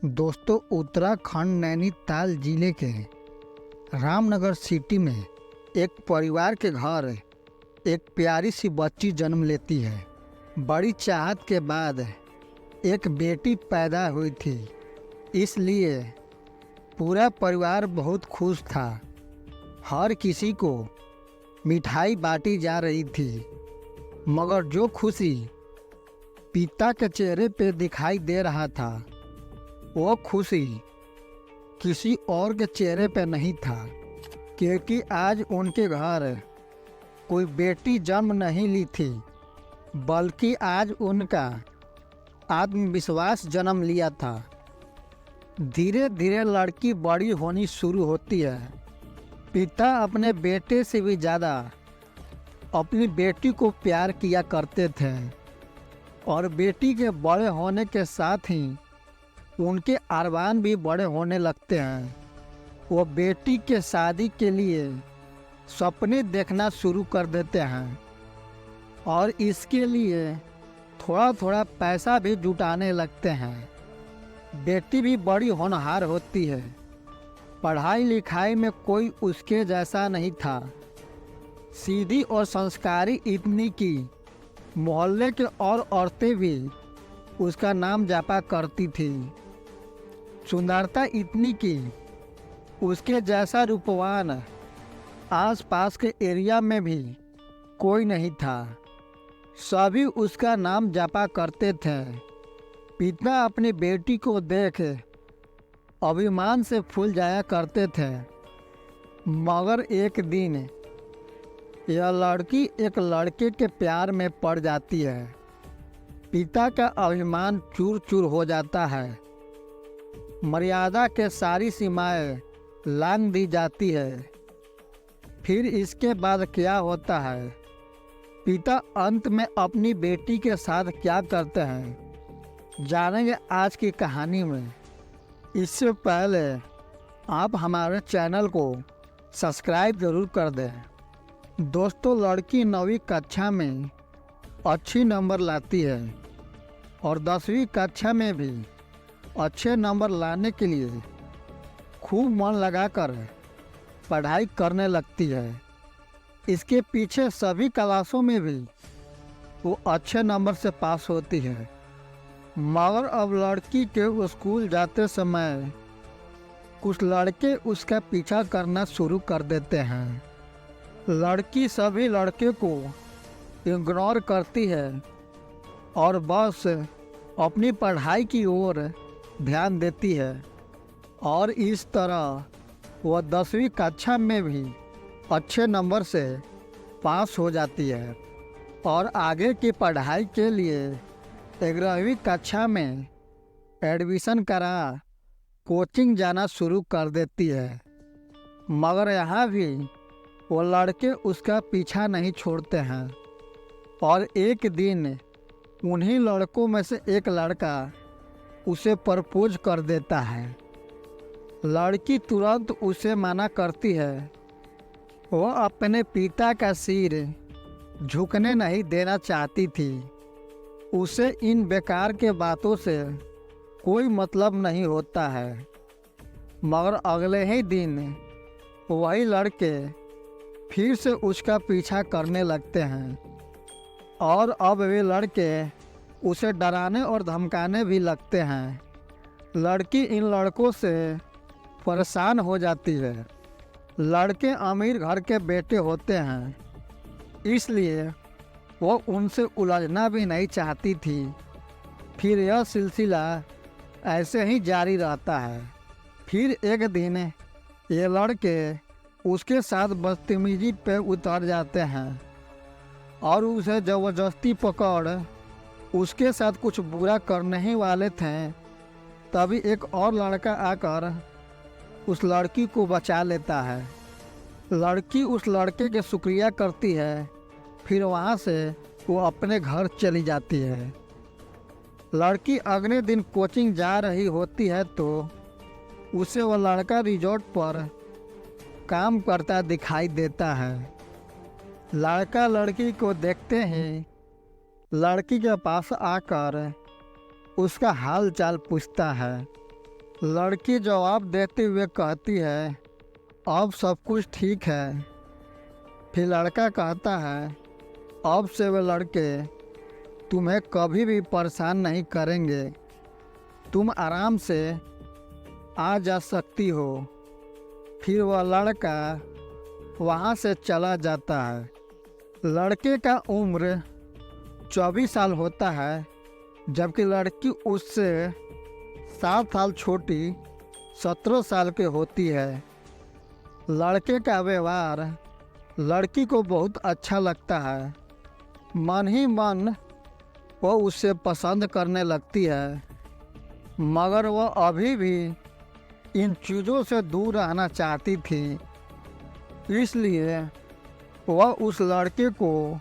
दोस्तों, उत्तराखंड नैनीताल जिले के रामनगर सिटी में एक परिवार के घर एक प्यारी सी बच्ची जन्म लेती है। बड़ी चाहत के बाद एक बेटी पैदा हुई थी, इसलिए पूरा परिवार बहुत खुश था। हर किसी को मिठाई बांटी जा रही थी, मगर जो खुशी पिता के चेहरे पे दिखाई दे रहा था वो खुशी किसी और के चेहरे पे नहीं था, क्योंकि आज उनके घर कोई बेटी जन्म नहीं ली थी, बल्कि आज उनका आत्मविश्वास जन्म लिया था। धीरे धीरे लड़की बड़ी होनी शुरू होती है। पिता अपने बेटे से भी ज़्यादा अपनी बेटी को प्यार किया करते थे और बेटी के बड़े होने के साथ ही उनके अरमान भी बड़े होने लगते हैं। वो बेटी के शादी के लिए सपने देखना शुरू कर देते हैं और इसके लिए थोड़ा थोड़ा पैसा भी जुटाने लगते हैं। बेटी भी बड़ी होनहार होती है। पढ़ाई लिखाई में कोई उसके जैसा नहीं था। सीधी और संस्कारी इतनी कि मोहल्ले के और औरतें भी उसका नाम जापा करती थी। सुंदरता इतनी कि उसके जैसा रूपवान आसपास के एरिया में भी कोई नहीं था। सभी उसका नाम जापा करते थे। पिता अपनी बेटी को देख अभिमान से फूल जाया करते थे। मगर एक दिन यह लड़की एक लड़के के प्यार में पड़ जाती है। पिता का अभिमान चूर चूर हो जाता है। मर्यादा के सारी सीमाएं लांघ दी जाती है। फिर इसके बाद क्या होता है, पिता अंत में अपनी बेटी के साथ क्या करते हैं, जानेंगे आज की कहानी में। इससे पहले आप हमारे चैनल को सब्सक्राइब जरूर कर दें। दोस्तों, लड़की 9वीं कक्षा में अच्छी नंबर लाती है और 10वीं कक्षा में भी अच्छे नंबर लाने के लिए खूब मन लगाकर पढ़ाई करने लगती है। इसके पीछे सभी क्लासों में भी वो अच्छे नंबर से पास होती है। मगर अब लड़की के स्कूल जाते समय कुछ लड़के उसका पीछा करना शुरू कर देते हैं। लड़की सभी लड़के को इग्नोर करती है और बस अपनी पढ़ाई की ओर ध्यान देती है और इस तरह वह 10वीं कक्षा में भी अच्छे नंबर से पास हो जाती है और आगे की पढ़ाई के लिए 11वीं कक्षा में एडमिशन करा कोचिंग जाना शुरू कर देती है। मगर यहाँ भी वो लड़के उसका पीछा नहीं छोड़ते हैं और एक दिन उन्हीं लड़कों में से एक लड़का उसे प्रपोज कर देता है। लड़की तुरंत उसे मना करती है। वह अपने पिता का सिर झुकने नहीं देना चाहती थी। उसे इन बेकार के बातों से कोई मतलब नहीं होता है। मगर अगले ही दिन वही लड़के फिर से उसका पीछा करने लगते हैं और अब वे लड़के उसे डराने और धमकाने भी लगते हैं। लड़की इन लड़कों से परेशान हो जाती है। लड़के अमीर घर के बेटे होते हैं, इसलिए वो उनसे उलझना भी नहीं चाहती थी। फिर यह सिलसिला ऐसे ही जारी रहता है। फिर एक दिन ये लड़के उसके साथ बदतमीजी पे उतर जाते हैं और उसे ज़बरदस्ती पकड़ उसके साथ कुछ बुरा करने ही वाले थे। तभी एक और लड़का आकर उस लड़की को बचा लेता है। लड़की उस लड़के के शुक्रिया करती है। फिर वहाँ से वो अपने घर चली जाती है। लड़की अगले दिन कोचिंग जा रही होती है तो उसे वो लड़का रिजॉर्ट पर काम करता दिखाई देता है। लड़का लड़की को देखते ही लड़की के पास आकर उसका हाल चाल पूछता है लड़की जवाब देते हुए कहती है, अब सब कुछ ठीक है। फिर लड़का कहता है, अब से वे लड़के तुम्हें कभी भी परेशान नहीं करेंगे, तुम आराम से आ जा सकती हो। फिर वह लड़का वहाँ से चला जाता है। लड़के का उम्र 24 साल होता है, जबकि लड़की उससे 7 साल छोटी 17 साल की होती है। लड़के का व्यवहार लड़की को बहुत अच्छा लगता है। मन ही मन वो उसे पसंद करने लगती है, मगर वह अभी भी इन चीज़ों से दूर रहना चाहती थी। इसलिए वह उस लड़के को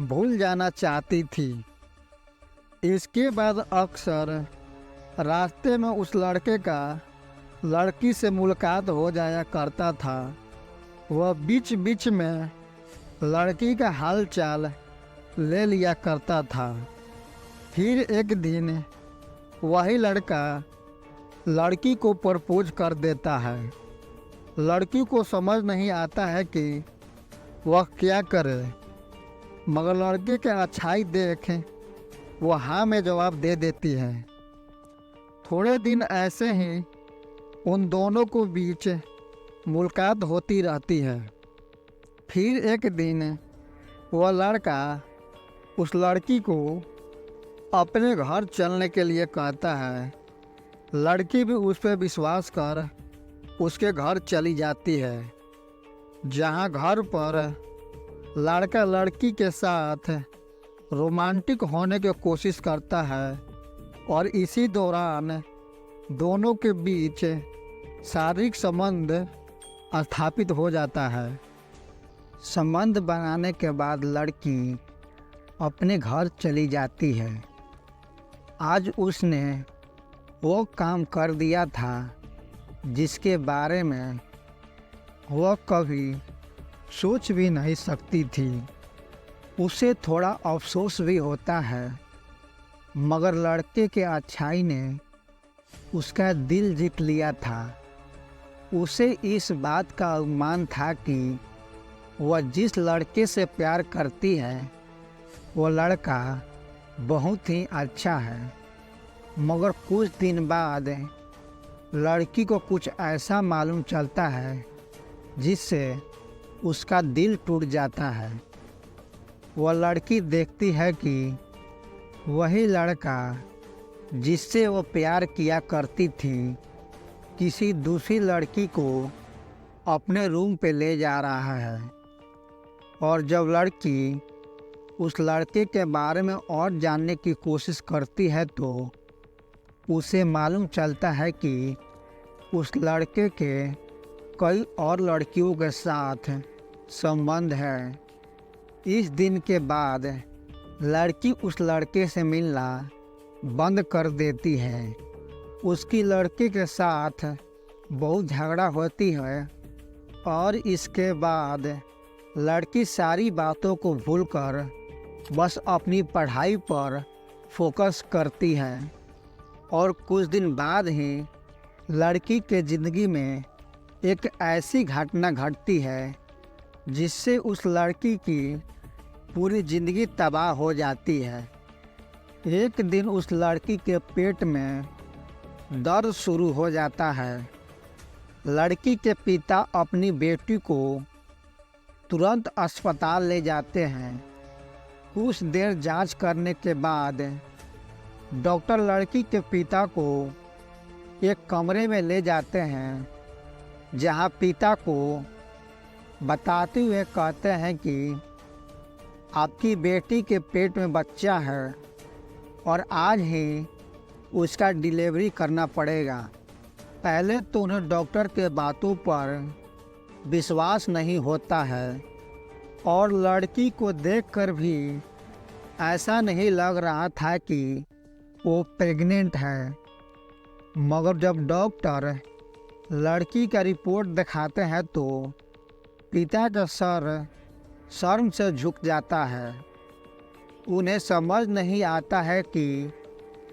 भूल जाना चाहती थी। इसके बाद अक्सर रास्ते में उस लड़के का लड़की से मुलाकात हो जाया करता था। वह बीच बीच में लड़की का हाल चाल ले लिया करता था। फिर एक दिन वही लड़का लड़की को प्रपोज कर देता है। लड़की को समझ नहीं आता है कि वह क्या करे, मगर लड़के के अच्छाई देख वह हाँ में जवाब दे देती है। थोड़े दिन ऐसे ही उन दोनों को बीच मुलाकात होती रहती है। फिर एक दिन वह लड़का उस लड़की को अपने घर चलने के लिए कहता है। लड़की भी उस पर विश्वास कर उसके घर चली जाती है, जहाँ घर पर लड़का लड़की के साथ रोमांटिक होने की कोशिश करता है और इसी दौरान दोनों के बीच शारीरिक संबंध स्थापित हो जाता है। संबंध बनाने के बाद लड़की अपने घर चली जाती है। आज उसने वो काम कर दिया था जिसके बारे में वह कभी सोच भी नहीं सकती थी। उसे थोड़ा अफसोस भी होता है, मगर लड़के के अच्छाई ने उसका दिल जीत लिया था। उसे इस बात का अनुमान था कि वह जिस लड़के से प्यार करती है वो लड़का बहुत ही अच्छा है। मगर कुछ दिन बाद लड़की को कुछ ऐसा मालूम चलता है जिससे उसका दिल टूट जाता है। वह लड़की देखती है कि वही लड़का जिससे वो प्यार किया करती थी किसी दूसरी लड़की को अपने रूम पे ले जा रहा है। और जब लड़की उस लड़के के बारे में और जानने की कोशिश करती है तो उसे मालूम चलता है कि उस लड़के के कई और लड़कियों के साथ संबंध है। इस दिन के बाद लड़की उस लड़के से मिलना बंद कर देती है। उसकी लड़के के साथ बहुत झगड़ा होती है और इसके बाद लड़की सारी बातों को भूलकर बस अपनी पढ़ाई पर फोकस करती है। और कुछ दिन बाद ही लड़की के ज़िंदगी में एक ऐसी घटना घटती है जिससे उस लड़की की पूरी ज़िंदगी तबाह हो जाती है। एक दिन उस लड़की के पेट में दर्द शुरू हो जाता है। लड़की के पिता अपनी बेटी को तुरंत अस्पताल ले जाते हैं। कुछ देर जांच करने के बाद डॉक्टर लड़की के पिता को एक कमरे में ले जाते हैं, जहां पिता को बताते हुए कहते हैं कि आपकी बेटी के पेट में बच्चा है और आज ही उसका डिलीवरी करना पड़ेगा। पहले तो उन्हें डॉक्टर के बातों पर विश्वास नहीं होता है और लड़की को देखकर भी ऐसा नहीं लग रहा था कि वो प्रेग्नेंट है। मगर जब डॉक्टर लड़की का रिपोर्ट दिखाते हैं तो पिता का सर शर्म से झुक जाता है। उन्हें समझ नहीं आता है कि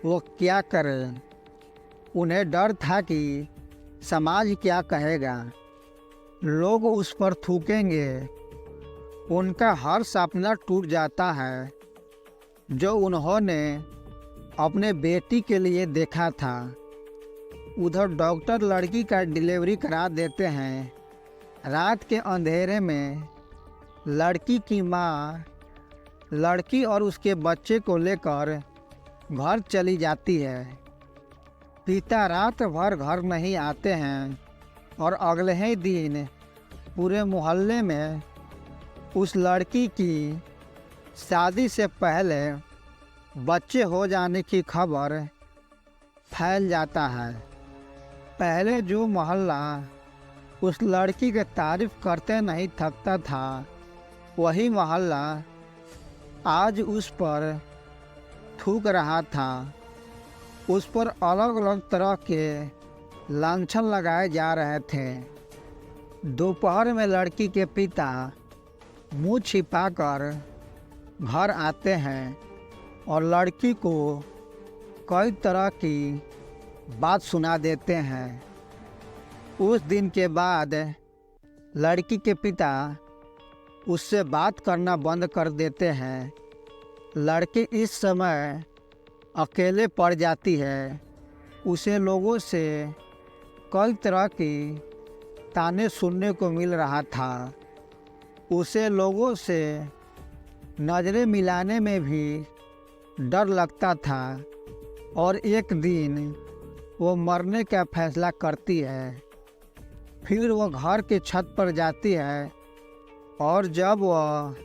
वो क्या करें। उन्हें डर था कि समाज क्या कहेगा, लोग उस पर थूकेंगे। उनका हर सपना टूट जाता है जो उन्होंने अपने बेटी के लिए देखा था। उधर डॉक्टर लड़की का डिलीवरी करा देते हैं। रात के अंधेरे में लड़की की माँ लड़की और उसके बच्चे को लेकर घर चली जाती है। पिता रात भर घर नहीं आते हैं और अगले ही दिन पूरे मोहल्ले में उस लड़की की शादी से पहले बच्चे हो जाने की खबर फैल जाता है। पहले जो मोहल्ला उस लड़की की तारीफ करते नहीं थकता था, वही मोहल्ला आज उस पर थूक रहा था। उस पर अलग अलग तरह के लांछन लगाए जा रहे थे। दोपहर में लड़की के पिता मुंह छिपाकर घर आते हैं और लड़की को कई तरह की बात सुना देते हैं। उस दिन के बाद लड़की के पिता उससे बात करना बंद कर देते हैं। लड़की इस समय अकेले पड़ जाती है। उसे लोगों से कई तरह की ताने सुनने को मिल रहा था। उसे लोगों से नज़रें मिलाने में भी डर लगता था और एक दिन वो मरने का फैसला करती है। फिर वो घर के छत पर जाती है और जब वह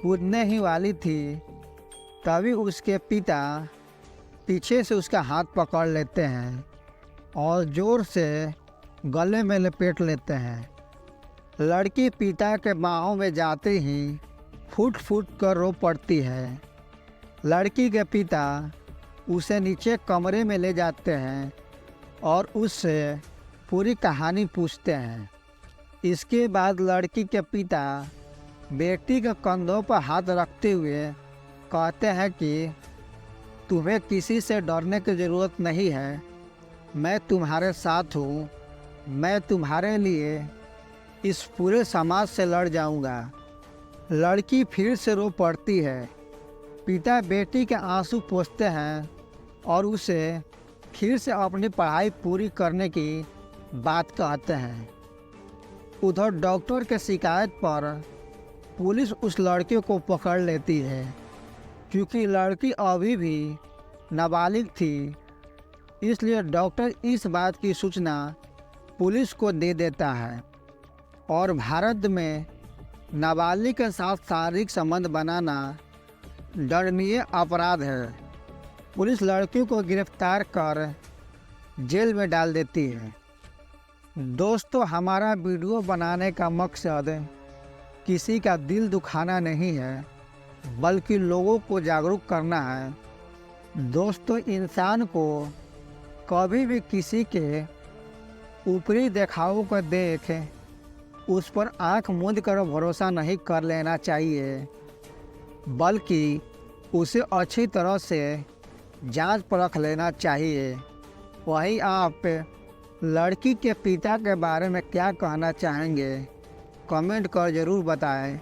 कूदने ही वाली थी तभी उसके पिता पीछे से उसका हाथ पकड़ लेते हैं और ज़ोर से गले में लपेट लेते हैं। लड़की पिता के बाहों में जाते ही फूट फूट कर रो पड़ती है। लड़की के पिता उसे नीचे कमरे में ले जाते हैं और उससे पूरी कहानी पूछते हैं। इसके बाद लड़की के पिता बेटी के कंधों पर हाथ रखते हुए कहते हैं कि तुम्हें किसी से डरने की ज़रूरत नहीं है, मैं तुम्हारे साथ हूँ। मैं तुम्हारे लिए इस पूरे समाज से लड़ जाऊँगा। लड़की फिर से रो पड़ती है। पिता बेटी के आंसू पोंछते हैं और उसे फिर से अपनी पढ़ाई पूरी करने की बात कहते हैं। उधर डॉक्टर के शिकायत पर पुलिस उस लड़के को पकड़ लेती है। क्योंकि लड़की अभी भी नाबालिग थी, इसलिए डॉक्टर इस बात की सूचना पुलिस को दे देता है और भारत में नाबालिग के साथ शारीरिक संबंध बनाना दंडनीय अपराध है। पुलिस लड़की को गिरफ्तार कर जेल में डाल देती है। दोस्तों, हमारा वीडियो बनाने का मकसद किसी का दिल दुखाना नहीं है, बल्कि लोगों को जागरूक करना है। दोस्तों, इंसान को कभी भी किसी के ऊपरी दिखावों को देख उस पर आंख मूंद कर भरोसा नहीं कर लेना चाहिए, बल्कि उसे अच्छी तरह से जांच परख लेना चाहिए। वहीं आप लड़की के पिता के बारे में क्या कहना चाहेंगे, कमेंट कर ज़रूर बताएं।